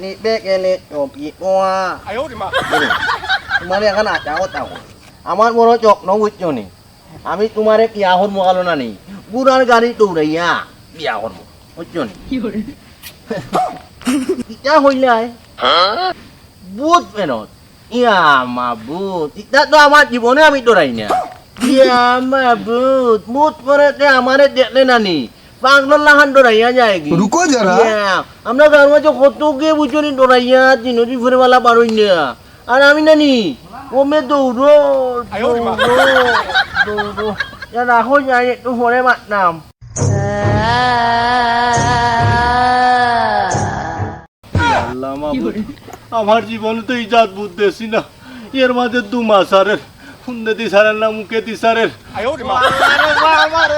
নিতে গেলে চপি পোয়া 哎呦我的妈！ তোমার এখন আচাও তাও আমার মনে যত্ন বুঝছো নি আমি তোমারে বিয়া হর মগালো না নি বুড়ার গাড়ি দৌড়াইয়া বিয়া করবো বুঝছো নি ইটা হইলে বুধ পেনত ইয়া মা বুধ ইটা তো আমার জীবনে আমি দৌড়াই না ইয়া মা বুধ বুধ পরে আমারে দেখলে নানি পাগল লাহান দৌড়াইয়া যায় কি रुको जरा আমরা গাঁর মাঝে কত গিয়ে বুঝছো নি দৌড়াইয়া দিনরি ফুরেওয়ালা পারই না আর আমি নানি ওমে দৌড়ো দৌড়ো ya রাখো যাই একটু পরে মারতাম আল্লাহ মাবুদ আমার জীবনে তো ইজাত বুঝতেছি না এর মাঝে দু মাসারের হুন্দেতি সারের না মুখেতি সারের 哎呦我的妈！ আমারে